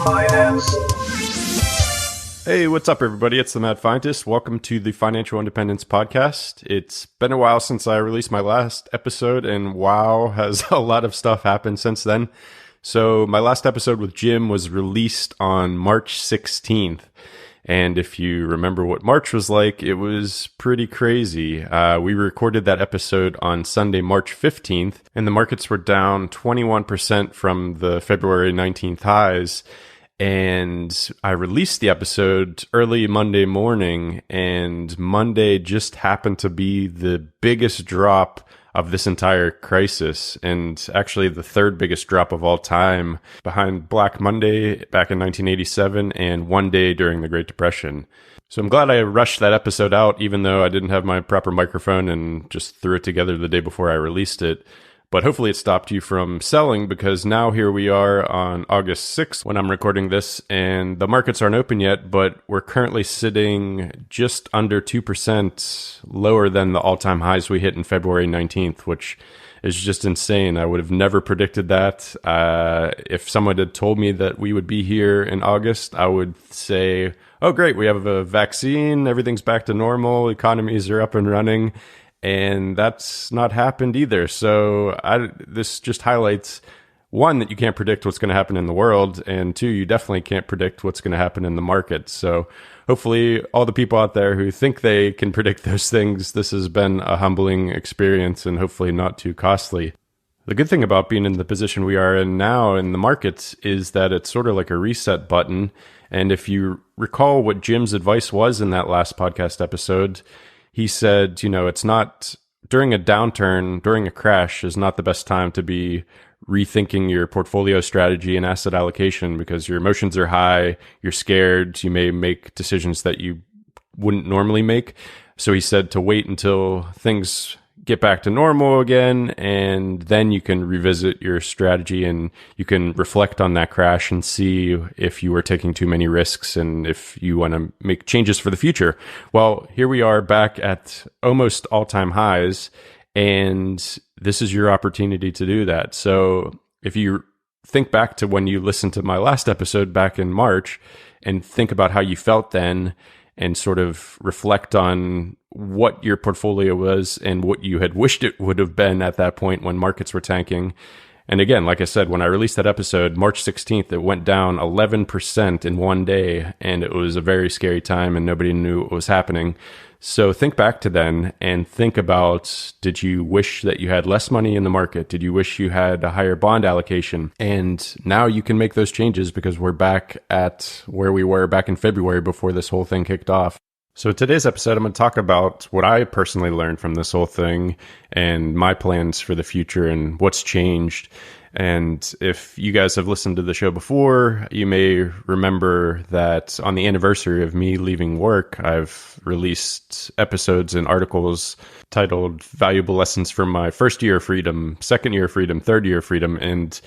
Finance. Hey, what's up, everybody? It's the Mad Scientist. Welcome to the Financial Independence Podcast. It's been a while since I released my last episode, and wow, has a lot of stuff happened since then. So my last episode with Jim was released on March 16th. And if you remember what March was like, it was pretty crazy. We recorded that episode on Sunday, March 15th, and the markets were down 21% from the February 19th highs. And I released the episode early Monday morning, and Monday just happened to be the biggest drop of this entire crisis, and actually the third biggest drop of all time, behind Black Monday back in 1987 and one day during the Great Depression. So I'm glad I rushed that episode out, even though I didn't have my proper microphone and just threw it together the day before I released it. But hopefully it stopped you from selling, because now here we are on August 6th when I'm recording this, and the markets aren't open yet, but we're currently sitting just under 2% lower than the all-time highs we hit in February 19th, which is just insane. I would have never predicted that. If someone had told me that we would be here in August, I would say, oh, great, we have a vaccine, everything's back to normal, economies are up and running. And that's not happened either. So this just highlights, one, that you can't predict what's going to happen in the world, and two, you definitely can't predict what's going to happen in the market. So hopefully all the people out there who think they can predict those things, this has been a humbling experience and hopefully not too costly. The good thing about being in the position we are in now in the markets is that it's sort of like a reset button. And if you recall what Jim's advice was in that last podcast episode, he said, it's not during a downturn, during a crash is not the best time to be rethinking your portfolio strategy and asset allocation, because your emotions are high, you're scared, you may make decisions that you wouldn't normally make. So he said to wait until things get back to normal again, and then you can revisit your strategy and you can reflect on that crash and see if you were taking too many risks and if you want to make changes for the future. Well, here we are back at almost all-time highs, and this is your opportunity to do that. So if you think back to when you listened to my last episode back in March and think about how you felt then, and sort of reflect on what your portfolio was and what you had wished it would have been at that point when markets were tanking. And again, like I said, when I released that episode, March 16th, it went down 11% in one day, and it was a very scary time and nobody knew what was happening. So think back to then and think about, did you wish that you had less money in the market? Did you wish you had a higher bond allocation? And now you can make those changes because we're back at where we were back in February before this whole thing kicked off. So today's episode, I'm going to talk about what I personally learned from this whole thing and my plans for the future and what's changed. And if you guys have listened to the show before, you may remember that on the anniversary of me leaving work, I've released episodes and articles titled Valuable Lessons from My First Year of Freedom, Second Year of Freedom, Third Year of Freedom. And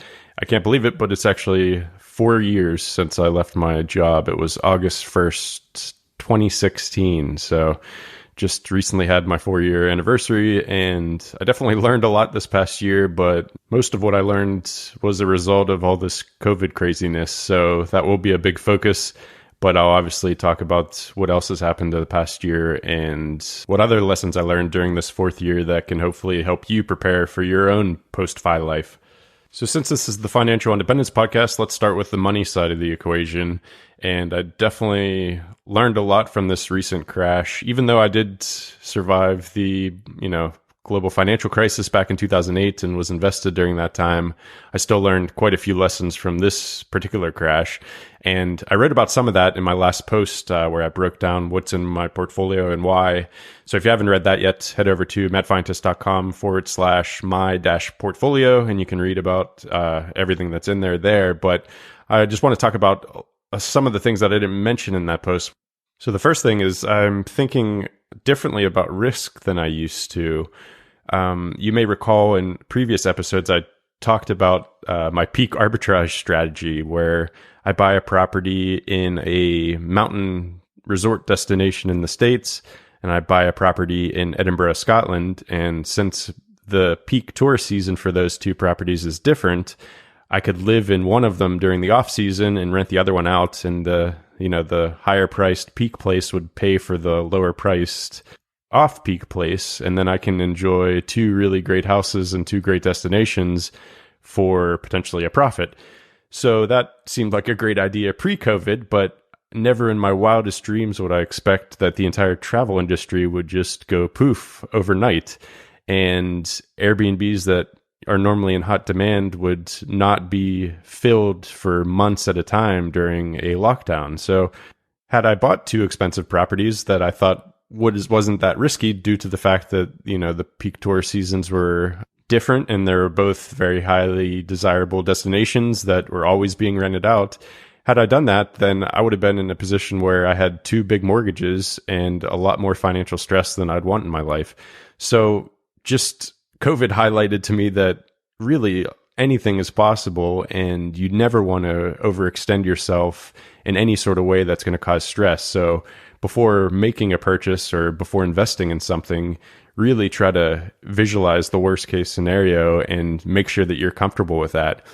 I can't believe it, but it's actually 4 years since I left my job. It was August 1st, 2016. So just recently had my 4-year anniversary, and I definitely learned a lot this past year, but most of what I learned was a result of all this COVID craziness. So that will be a big focus, but I'll obviously talk about what else has happened in the past year and what other lessons I learned during this 4th year that can hopefully help you prepare for your own post-FI life. So since this is the Financial Independence Podcast, let's start with the money side of the equation. And I definitely learned a lot from this recent crash. Even though I did survive the, global financial crisis back in 2008 and was invested during that time, I still learned quite a few lessons from this particular crash. And I wrote about some of that in my last post where I broke down what's in my portfolio and why. So if you haven't read that yet, head over to madfientist.com/my-portfolio, and you can read about everything that's in there. But I just want to talk about some of the things that I didn't mention in that post. So the first thing is I'm thinking differently about risk than I used to. You may recall in previous episodes, I talked about my peak arbitrage strategy, where I buy a property in a mountain resort destination in the States, and I buy a property in Edinburgh, Scotland. And since the peak tourist season for those two properties is different, I could live in one of them during the off season and rent the other one out, and the higher priced peak place would pay for the lower priced off peak place, and then I can enjoy two really great houses and two great destinations for potentially a profit. So that seemed like a great idea pre-COVID, but never in my wildest dreams would I expect that the entire travel industry would just go poof overnight, and Airbnbs that are normally in hot demand would not be filled for months at a time during a lockdown. So had I bought two expensive properties that I thought wasn't that risky due to the fact that, the peak tour seasons were different and they were both very highly desirable destinations that were always being rented out. Had I done that, then I would have been in a position where I had two big mortgages and a lot more financial stress than I'd want in my life. So just COVID highlighted to me that really anything is possible, and you never want to overextend yourself in any sort of way that's going to cause stress. So before making a purchase or before investing in something, really try to visualize the worst case scenario and make sure that you're comfortable with that.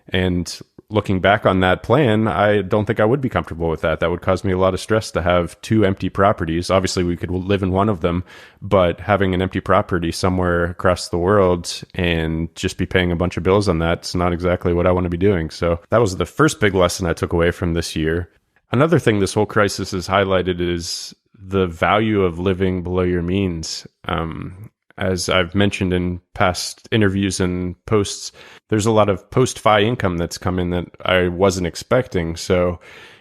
And looking back on that plan, I don't think I would be comfortable with that. That would cause me a lot of stress to have two empty properties. Obviously, we could live in one of them, but having an empty property somewhere across the world and just be paying a bunch of bills on that's not exactly what I want to be doing. So that was the first big lesson I took away from this year. Another thing this whole crisis has highlighted is the value of living below your means. As I've mentioned in past interviews and posts, there's a lot of post-fi income that's come in that I wasn't expecting. So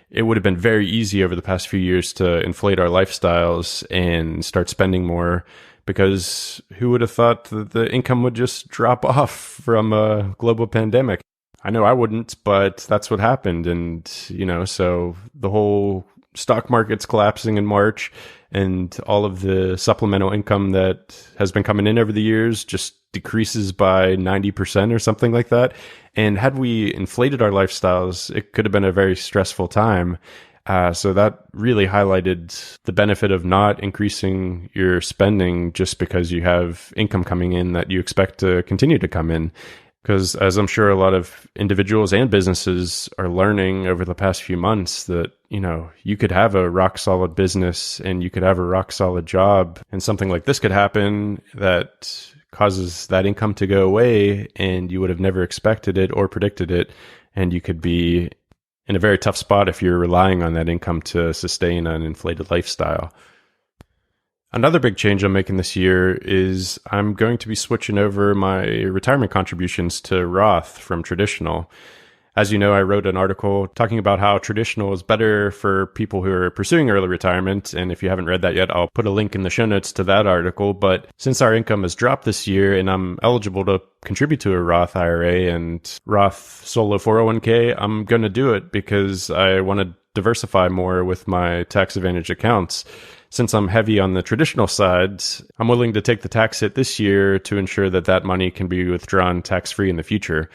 it would have been very easy over the past few years to inflate our lifestyles and start spending more, because who would have thought that the income would just drop off from a global pandemic? I know I wouldn't, but that's what happened. And, so the whole stock market's collapsing in March, and all of the supplemental income that has been coming in over the years just decreases by 90% or something like that. And had we inflated our lifestyles, it could have been a very stressful time. So that really highlighted the benefit of not increasing your spending just because you have income coming in that you expect to continue to come in. Because as I'm sure a lot of individuals and businesses are learning over the past few months that, you could have a rock solid business and you could have a rock solid job, and something like this could happen that causes that income to go away, and you would have never expected it or predicted it. And you could be in a very tough spot if you're relying on that income to sustain an inflated lifestyle. Another big change I'm making this year is I'm going to be switching over my retirement contributions to Roth from traditional. As you know, I wrote an article talking about how traditional is better for people who are pursuing early retirement. And if you haven't read that yet, I'll put a link in the show notes to that article. But since our income has dropped this year and I'm eligible to contribute to a Roth IRA and Roth solo 401k, I'm going to do it because I want to diversify more with my tax advantage accounts. Since I'm heavy on the traditional side, I'm willing to take the tax hit this year to ensure that that money can be withdrawn tax-free in the future.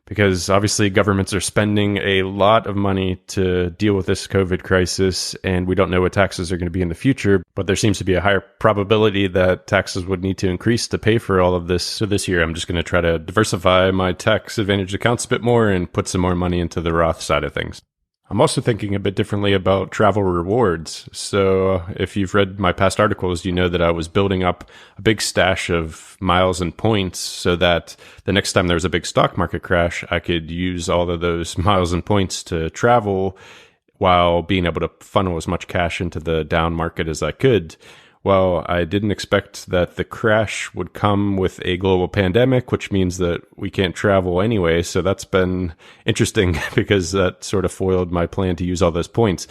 Because obviously governments are spending a lot of money to deal with this COVID crisis, and we don't know what taxes are going to be in the future, but there seems to be a higher probability that taxes would need to increase to pay for all of this. So this year, I'm just going to try to diversify my tax advantage accounts a bit more and put some more money into the Roth side of things. I'm also thinking a bit differently about travel rewards. So if you've read my past articles, you know that I was building up a big stash of miles and points so that the next time there was a big stock market crash, I could use all of those miles and points to travel while being able to funnel as much cash into the down market as I could. Well, I didn't expect that the crash would come with a global pandemic, which means that we can't travel anyway. So that's been interesting because that sort of foiled my plan to use all those points.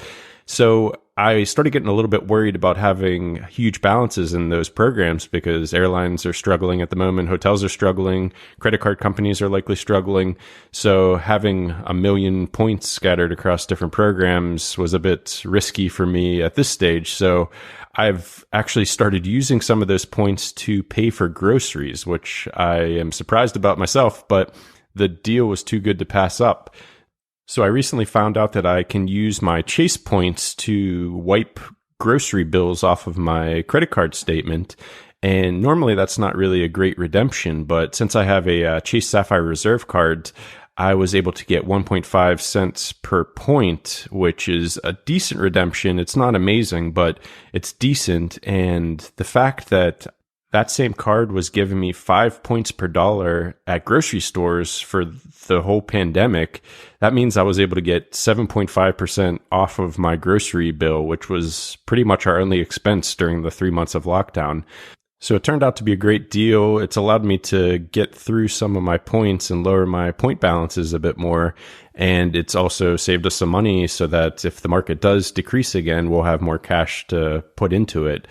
So I started getting a little bit worried about having huge balances in those programs because airlines are struggling at the moment, hotels are struggling, credit card companies are likely struggling. So having 1 million points scattered across different programs was a bit risky for me at this stage. So I've actually started using some of those points to pay for groceries, which I am surprised about myself, but the deal was too good to pass up. So I recently found out that I can use my Chase points to wipe grocery bills off of my credit card statement. And normally that's not really a great redemption, but since I have a Chase Sapphire Reserve card, I was able to get 1.5 cents per point, which is a decent redemption. It's not amazing, but it's decent. And the fact that that same card was giving me 5 points per dollar at grocery stores for the whole pandemic, that means I was able to get 7.5% off of my grocery bill, which was pretty much our only expense during the 3 months of lockdown. So it turned out to be a great deal. It's allowed me to get through some of my points and lower my point balances a bit more. And it's also saved us some money so that if the market does decrease again, we'll have more cash to put into it.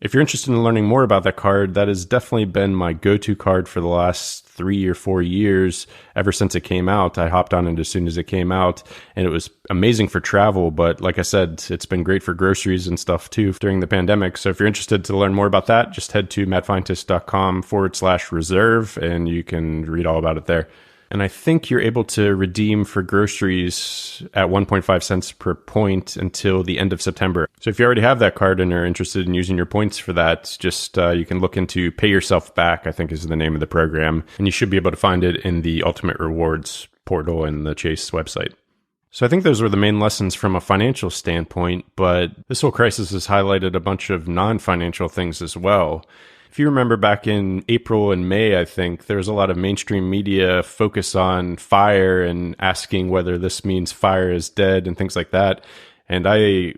If you're interested in learning more about that card, that has definitely been my go-to card for the last 3 or 4 years. Ever since it came out, I hopped on it as soon as it came out, and it was amazing for travel. But like I said, it's been great for groceries and stuff too during the pandemic. So if you're interested to learn more about that, just head to mattfinetis.com/reserve, and you can read all about it there. And I think you're able to redeem for groceries at 1.5 cents per point until the end of September. So if you already have that card and are interested in using your points for that, just you can look into Pay Yourself Back, I think is the name of the program. And you should be able to find it in the Ultimate Rewards portal and the Chase website. So I think those were the main lessons from a financial standpoint, but this whole crisis has highlighted a bunch of non-financial things as well. If you remember back in April and May, I think there was a lot of mainstream media focus on fire and asking whether this means fire is dead and things like that. And I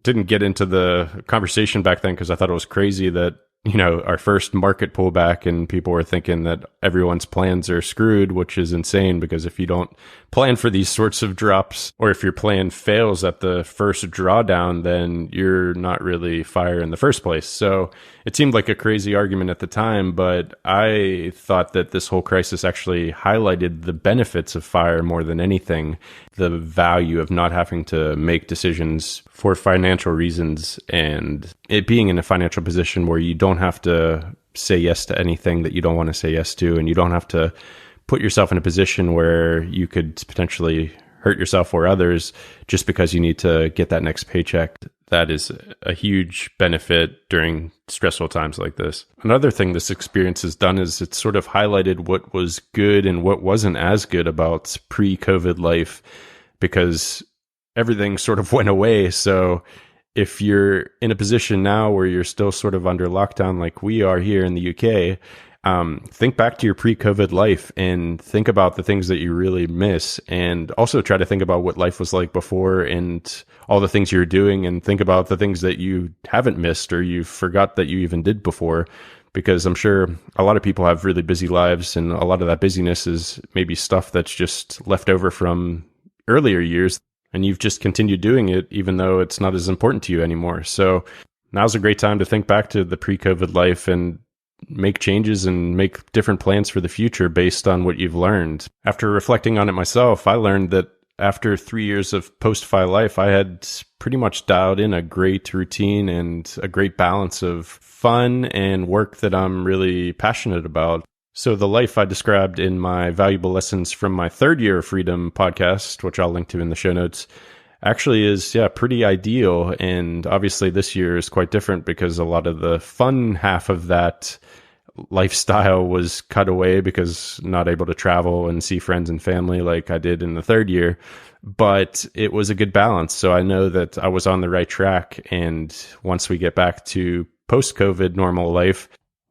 didn't get into the conversation back then because I thought it was crazy that, our first market pullback and people were thinking that everyone's plans are screwed, which is insane because if you don't plan for these sorts of drops, or if your plan fails at the first drawdown, then you're not really fire in the first place. So it seemed like a crazy argument at the time, but I thought that this whole crisis actually highlighted the benefits of fire more than anything, the value of not having to make decisions for financial reasons and it being in a financial position where you don't have to say yes to anything that you don't want to say yes to, and you don't have to put yourself in a position where you could potentially hurt yourself or others just because you need to get that next paycheck. That is a huge benefit during stressful times like this. Another thing this experience has done is it's sort of highlighted what was good and what wasn't as good about pre-COVID life, because everything sort of went away. So if you're in a position now where you're still sort of under lockdown like we are here in the UK, think back to your pre-COVID life and think about the things that you really miss, and also try to think about what life was like before and all the things you're doing, and think about the things that you haven't missed or you forgot that you even did before, because I'm sure a lot of people have really busy lives, and a lot of that busyness is maybe stuff that's just left over from earlier years, and you've just continued doing it even though it's not as important to you anymore. So now's a great time to think back to the pre-COVID life and make changes and make different plans for the future based on what you've learned. After reflecting on it myself, I learned that after 3 years of post-FI life, I had pretty much dialed in a great routine and a great balance of fun and work that I'm really passionate about. So the life I described in my Valuable Lessons from My Third Year of Freedom podcast, which I'll link to in the show notes, actually is, pretty ideal. And obviously this year is quite different because a lot of the fun half of that lifestyle was cut away because not able to travel and see friends and family like I did in the third year. But it was a good balance. So I know that I was on the right track. And once we get back to post-COVID normal life,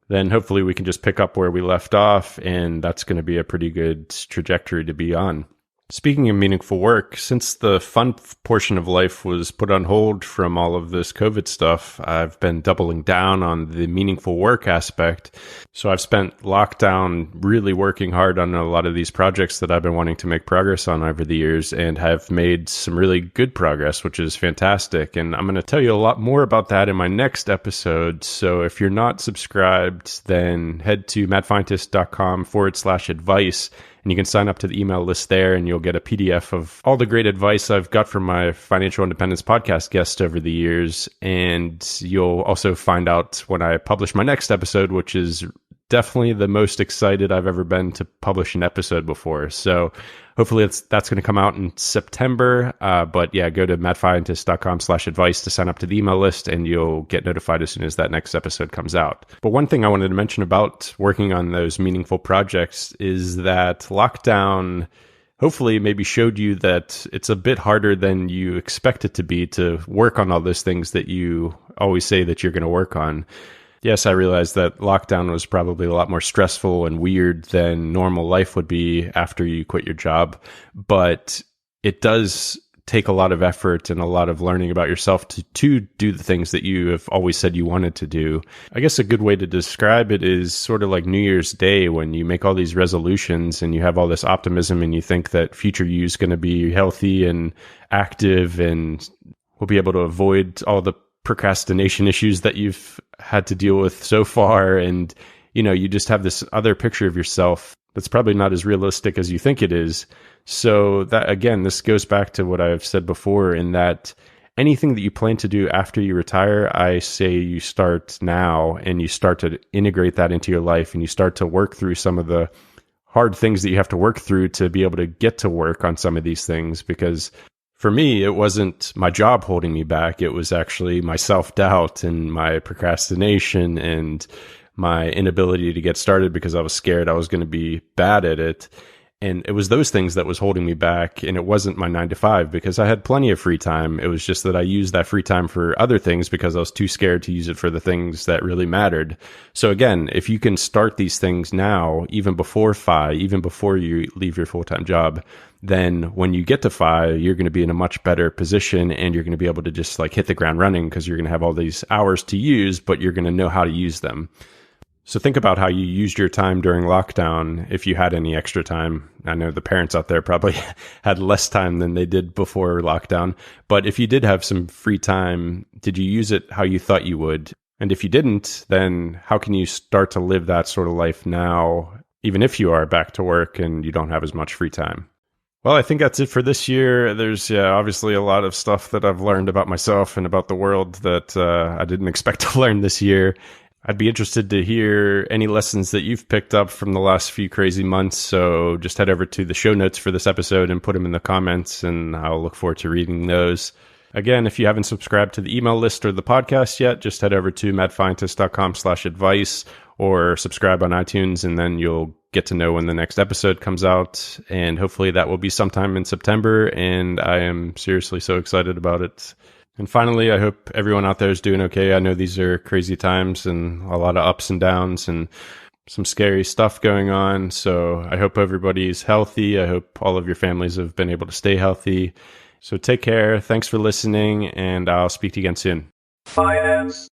then hopefully we can just pick up where we left off, and that's going to be a pretty good trajectory to be on. Speaking of meaningful work, since the fun portion of life was put on hold from all of this COVID stuff, I've been doubling down on the meaningful work aspect. So I've spent lockdown really working hard on a lot of these projects that I've been wanting to make progress on over the years, and have made some really good progress, which is fantastic. And I'm going to tell you a lot more about that in my next episode. So if you're not subscribed, then head to mattfinetis.com/advice. And you can sign up to the email list there, and you'll get a PDF of all the great advice I've got from my financial independence podcast guests over the years. And you'll also find out when I publish my next episode, which is definitely the most excited I've ever been to publish an episode before. So hopefully that's going to come out in September. But yeah, go to mattfinetis.com/advice to sign up to the email list, and you'll get notified as soon as that next episode comes out. But one thing I wanted to mention about working on those meaningful projects is that lockdown hopefully maybe showed you that it's a bit harder than you expect it to be to work on all those things that you always say that you're going to work on. Yes, I realized that lockdown was probably a lot more stressful and weird than normal life would be after you quit your job, but it does take a lot of effort and a lot of learning about yourself to do the things that you have always said you wanted to do. I guess a good way to describe it is sort of like New Year's Day, when you make all these resolutions and you have all this optimism and you think that future you is going to be healthy and active and will be able to avoid all the procrastination issues that you've had to deal with so far. And, you just have this other picture of yourself that's probably not as realistic as you think it is. So that, again, this goes back to what I've said before, in that anything that you plan to do after you retire, I say you start now and you start to integrate that into your life, and you start to work through some of the hard things that you have to work through to be able to get to work on some of these things. Because for me, it wasn't my job holding me back. It was actually my self-doubt and my procrastination and my inability to get started because I was scared I was going to be bad at it. And it was those things that was holding me back. And it wasn't my 9 to 5, because I had plenty of free time. It was just that I used that free time for other things because I was too scared to use it for the things that really mattered. So again, if you can start these things now, even before FI, even before you leave your full-time job, then when you get to FI, you're going to be in a much better position, and you're going to be able to just like hit the ground running, because you're going to have all these hours to use, but you're going to know how to use them. So think about how you used your time during lockdown, if you had any extra time. I know the parents out there probably had less time than they did before lockdown, but if you did have some free time, did you use it how you thought you would? And if you didn't, then how can you start to live that sort of life now, even if you are back to work and you don't have as much free time? Well, I think that's it for this year. There's obviously a lot of stuff that I've learned about myself and about the world that I didn't expect to learn this year. I'd be interested to hear any lessons that you've picked up from the last few crazy months. So just head over to the show notes for this episode and put them in the comments, and I'll look forward to reading those. Again, if you haven't subscribed to the email list or the podcast yet, just head over to madfientist.com/advice or subscribe on iTunes, and then you'll get to know when the next episode comes out. And hopefully that will be sometime in September. And I am seriously so excited about it. And finally, I hope everyone out there is doing okay. I know these are crazy times and a lot of ups and downs and some scary stuff going on. So I hope everybody's healthy. I hope all of your families have been able to stay healthy. So take care. Thanks for listening, and I'll speak to you again soon. Finance.